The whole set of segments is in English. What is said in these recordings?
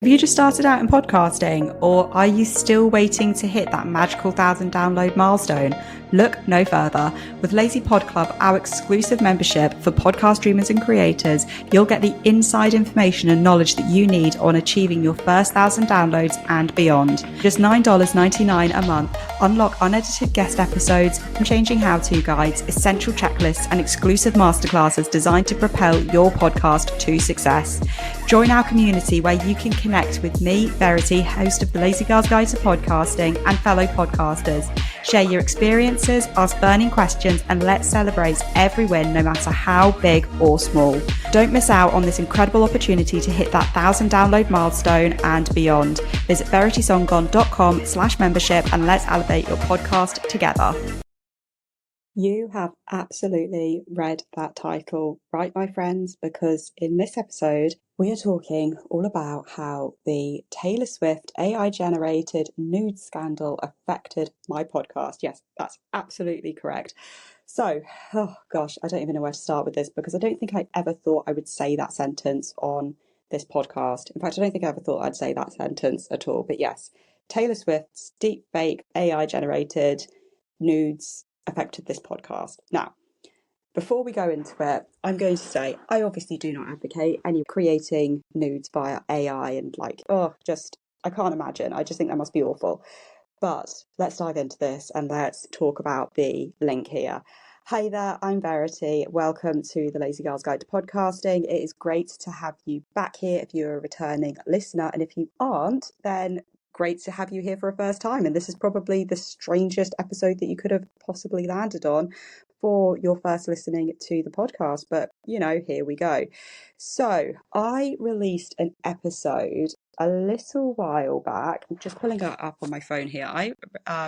Have you just started out in podcasting, or are you still waiting to hit that magical 1,000 download milestone? Look no further. With Lazy Pod Club, our exclusive membership for podcast dreamers and creators, you'll get the inside information and knowledge that you need on achieving your first 1,000 downloads and beyond. Just $9.99 a month. Unlock unedited guest episodes, changing how-to guides, essential checklists, and exclusive masterclasses designed to propel your podcast to success. Join our community where you can connect with me, Verity, host of the Lazy Girl's Guide to Podcasting, and fellow podcasters. Share your experiences, ask burning questions, and let's celebrate every win, no matter how big or small. Don't miss out on this incredible opportunity to hit that 1,000 download milestone and beyond. Visit veritysonggone.com/membership and let's elevate your podcast together. You have absolutely read that title, right, my friends? Because in this episode, we are talking all about how the Taylor Swift AI-generated nude scandal affected my podcast. Yes, that's absolutely correct. So, oh gosh, I don't even know where to start with this because I don't think I ever thought I would say that sentence on this podcast. In fact, I don't think I ever thought I'd say that sentence at all. But yes, Taylor Swift's deep fake AI-generated nudes affected this podcast. Now, before we go into it, I'm going to say I obviously do not advocate any creating nudes via AI and I can't imagine. I just think that must be awful. But let's dive into this and let's talk about the link here. Hey there, I'm Verity. Welcome to the Lazy Girl's Guide to Podcasting. It is great to have you back here if you're a returning listener. And if you aren't, then great to have you here for a first time. And this is probably the strangest episode that you could have possibly landed on for your first listening to the podcast. But, here we go. So I released an episode a little while back. I'm just pulling it up on my phone here. I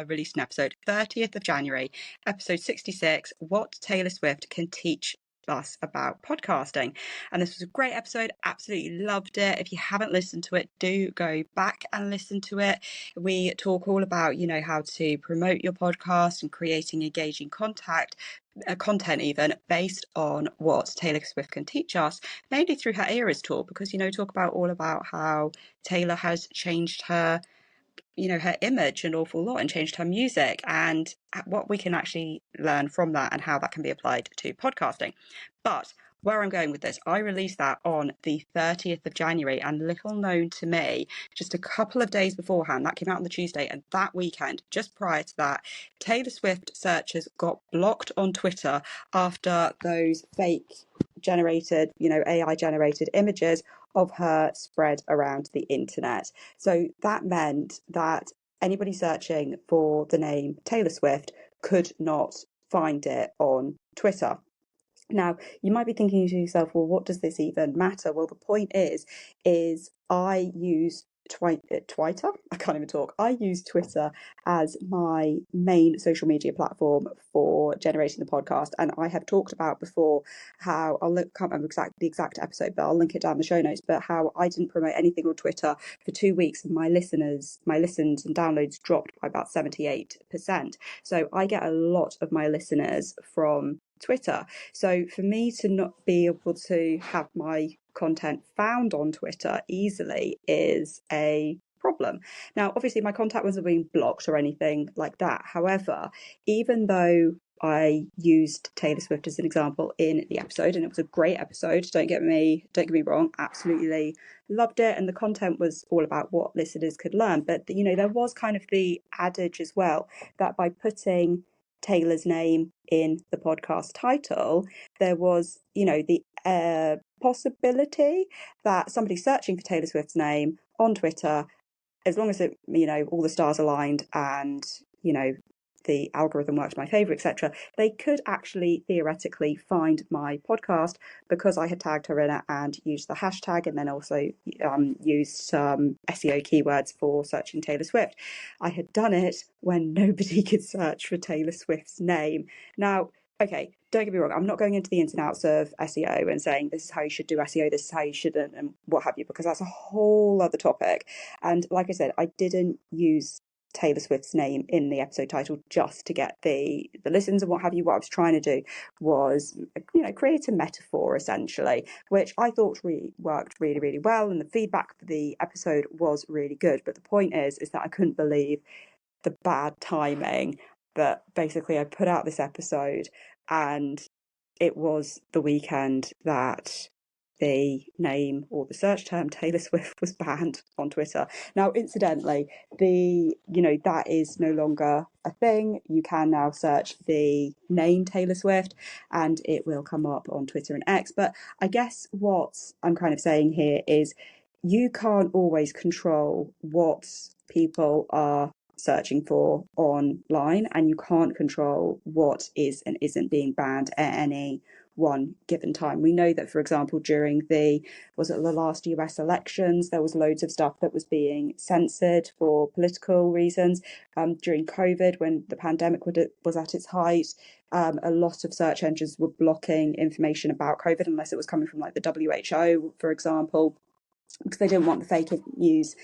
released an episode 30th of January, episode 66, What Taylor Swift Can Teach Us About Podcasting. And this was a great episode. Absolutely loved it. If you haven't listened to it, do go back and listen to it. We talk all about, how to promote your podcast and creating engaging content even based on what Taylor Swift can teach us, mainly through her Eras tour, because talk about all about how Taylor has changed her her image an awful lot and changed her music and what we can actually learn from that and how that can be applied to podcasting. But where I'm going with this, I released that on the 30th of January, and little known to me, just a couple of days beforehand, that came out on the Tuesday, and that weekend, just prior to that, Taylor Swift searchers got blocked on Twitter after those fake generated, AI generated images of her spread around the internet. So that meant that anybody searching for the name Taylor Swift could not find it on Twitter. Now, you might be thinking to yourself, well, what does this even matter? Well, the point is I use Twitter. I can't even talk. I use Twitter as my main social media platform for generating the podcast. And I have talked about before how can't remember the exact episode, but I'll link it down in the show notes, but how I didn't promote anything on Twitter for 2 weeks and my listens and downloads dropped by about 78%. So I get a lot of my listeners from Twitter. So for me to not be able to have my content found on Twitter easily is a problem. Now, obviously, my contact wasn't being blocked or anything like that. However, even though I used Taylor Swift as an example in the episode, and it was a great episode, don't get me wrong, absolutely loved it, and the content was all about what listeners could learn. But there was kind of the adage as well that by putting Taylor's name in the podcast title, there was, the possibility that somebody searching for Taylor Swift's name on Twitter, as long as it, all the stars aligned and, the algorithm worked in my favor, etc., they could actually theoretically find my podcast because I had tagged her in it and used the hashtag, and then also used some SEO keywords for searching Taylor Swift. I had done it when nobody could search for Taylor Swift's name. Now, okay, don't get me wrong, I'm not going into the ins and outs of SEO and saying this is how you should do SEO, this is how you shouldn't, and what have you, because that's a whole other topic. And like I said, I didn't use Taylor Swift's name in the episode title just to get the listens and what have you. What I was trying to do was, create a metaphor essentially, which I thought worked really, really well, and the feedback for the episode was really good. But the point is that I couldn't believe the bad timing. But basically I put out this episode and it was the weekend that the name or the search term Taylor Swift was banned on Twitter. Now, incidentally, that is no longer a thing. You can now search the name Taylor Swift and it will come up on Twitter and X. But I guess what I'm kind of saying here is you can't always control what people are searching for online, and you can't control what is and isn't being banned at any one given time. We know that, for example, during the last US elections, there was loads of stuff that was being censored for political reasons. During COVID, when the pandemic was at its height, a lot of search engines were blocking information about COVID unless it was coming from like the WHO, for example, because they didn't want the fake news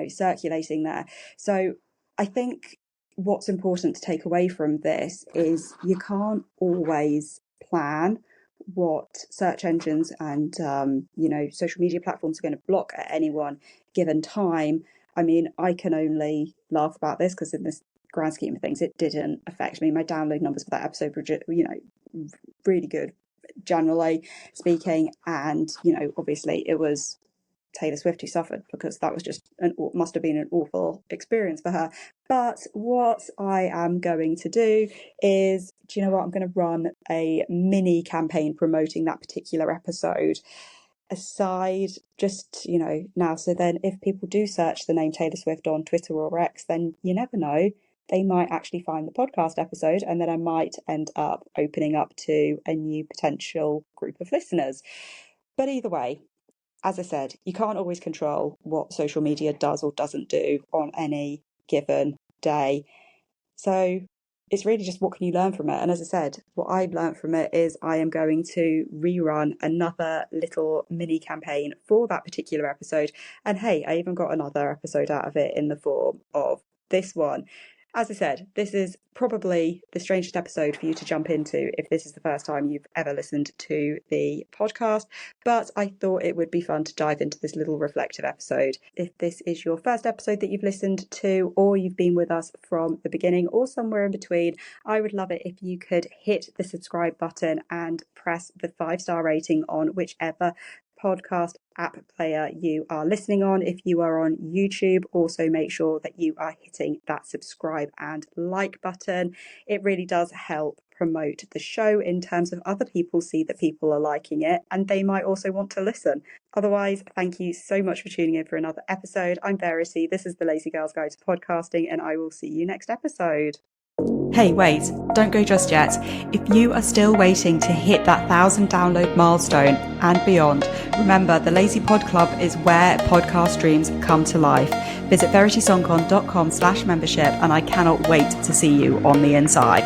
circulating there. So I think what's important to take away from this is you can't always plan what search engines and social media platforms are going to block at any one given time. I mean, I can only laugh about this because in this grand scheme of things, it didn't affect me. My download numbers for that episode were, really good, generally speaking, and obviously it was Taylor Swift who suffered, because that was just must have been an awful experience for her. But what I am going to do is, I'm going to run a mini campaign promoting that particular episode aside, just now. So then if people do search the name Taylor Swift on Twitter or X, then you never know, they might actually find the podcast episode, and then I might end up opening up to a new potential group of listeners. But either way, as I said, you can't always control what social media does or doesn't do on any given day. So it's really just, what can you learn from it? And as I said, what I've learned from it is I am going to rerun another little mini campaign for that particular episode. And hey, I even got another episode out of it in the form of this one. As I said, this is probably the strangest episode for you to jump into if this is the first time you've ever listened to the podcast, but I thought it would be fun to dive into this little reflective episode. If this is your first episode that you've listened to, or you've been with us from the beginning or somewhere in between, I would love it if you could hit the subscribe button and press the 5-star rating on whichever podcast app player you are listening on. If you are on YouTube, also make sure that you are hitting that subscribe and like button. It really does help promote the show in terms of other people see that people are liking it, and they might also want to listen. Otherwise, thank you so much for tuning in for another episode. I'm Verity, this is the Lazy Girl's Guide to Podcasting, and I will see you next episode. Hey, wait, don't go just yet. If you are still waiting to hit that 1,000 download milestone and beyond, remember the Lazy Pod Club is where podcast dreams come to life. Visit veritysongcon.com/membership, and I cannot wait to see you on the inside.